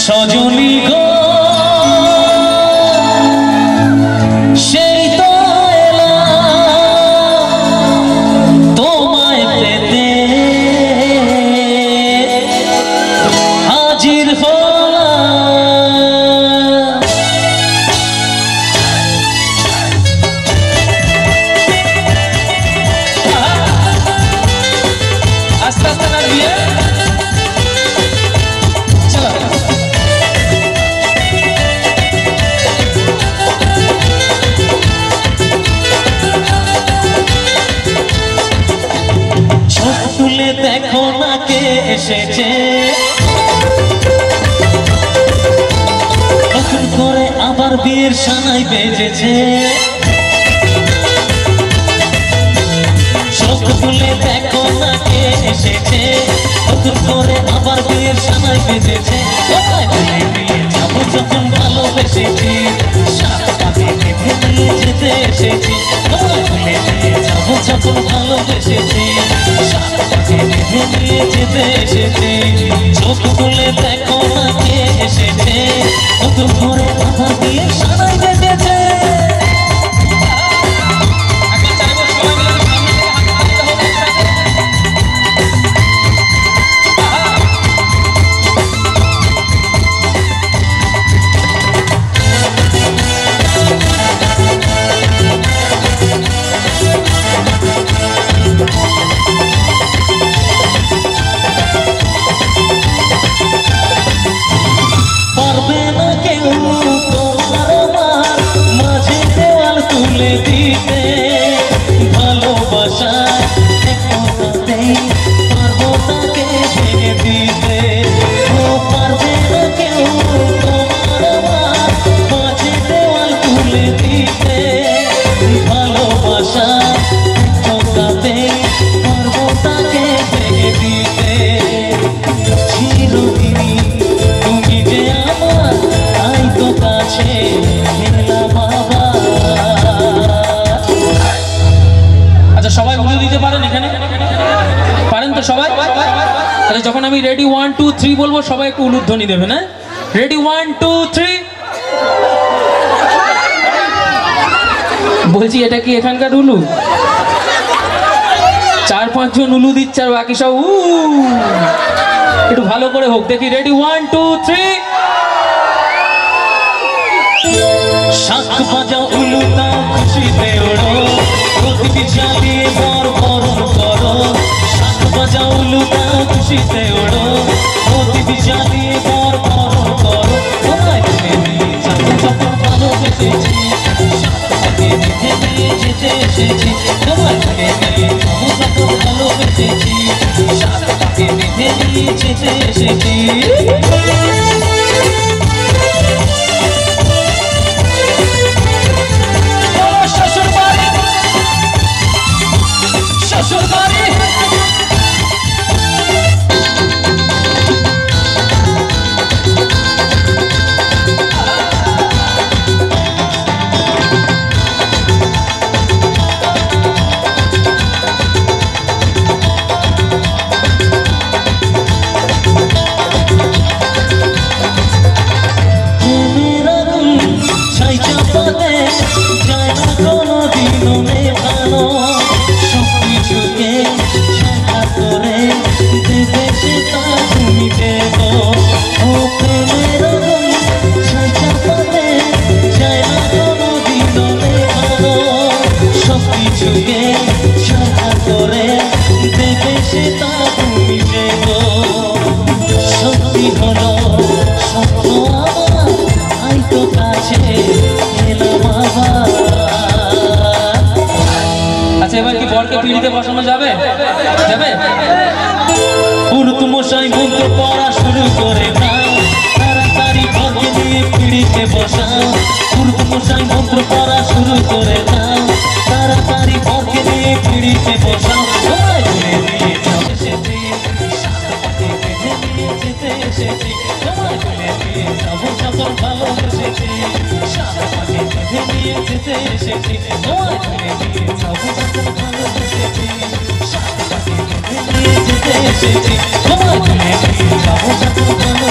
সজনী গো সেই তো এলাম তোমায় পেতে হাজির হলাম। আস্তে আস্তে না দিয়ে দেখো না কে এসেছে, নতুন করে আবার বিয়ের সানাই বেজেছে। চোখ তুলে দেখো না কে এসেছে, নতুন করে আবার বিয়ের সানাই বেজেছে। যাবো যখন ভালোবেসেছি, সাত পাকে বেঁধে নিয়ে যেতে এসেছি। যাবো যখন ভালোবেসেছি, সাত পাকে বেঁধে নিয়ে যেতে এসেছি। চোখ তুলে দেখো না কে এসেছে, নতুন করে আবার বিয়ের সানাই বেজেছে। দিতে ভালোবাসা একটাতেই পারবো তাকে ভেঙে দিতে। ও পারবে না কেউ তোমার আমার মাঝে দেওয়াল তুলে দিতে। ভালোবাসা একটাতেই পারবো তাকে ভেঙে দিতে। চিরদিনই তুমি যে আমার, তাই তো কাছে এলাম বাবা। আচ্ছা সবাই উলু দিতে পারেন এখানে? পারেন তো সবাই? তাহলে যখন আমি রেডি 1 2 3 বলবো সবাই একটু উলুধ্বনি দেবেন। হ্যাঁ, রেডি 1 2 3। বলছি এটা কি এখানকার উলু? 4-5 জন উলু দিচ্ছে আর বাকি সব একটু ভালো করে হোক দেখি। রেডি 1 2 3। শাখ বাজাও উলু দাও খুশিতে ওড়ো, প্রতিটি জ্বালিয়ে বর বরণ করো। শাখ বাজাও উলু দাও খুশিতে ওড়ো, প্রতিটি জ্বালিয়ে বর বরণ করো। তোমায় তুলে নিয়ে যাবো যখন ভালোবেসেছি, শাখ পাকে বেঁধে নিয়ে যেতে এসেছি। তোমায় তুলে নিয়ে যাবো যখন ভালোবেসেছি, শাখ পাকে বেঁধে নিয়ে যেতে এসেছি। এবার কি বরকে পিড়িতে বসানো যাবে? যাবে? পুরুত মশাই মন্ত্র পড়া শুরু করে দাও, তাড়াতাড়ি বরকে নিয়ে পিড়িতে বসাও। পুরুত মশাই মন্ত্র পড়া শুরু করে দাও, তাড়াতাড়ি বরকে নিয়ে পিড়িতে বসাও। তোমায় তুলে নিয়ে যাবে সেটি, সাত পাকে বেঁধে নিয়ে যেতে এসেছি। তোমায় তুলে নিয়ে যাবো যখন ভালোবেসেছি, সাত পাকে বেঁধে নিয়ে যেতে এসেছি। তোমায় তুলে নিয়ে যাবো যখন ভালোবেসেছি, সাত পাকে বেঁধে নিয়ে যেতে এসেছি। তোমায় তুলে নিয়ে যাবো যখন ভালো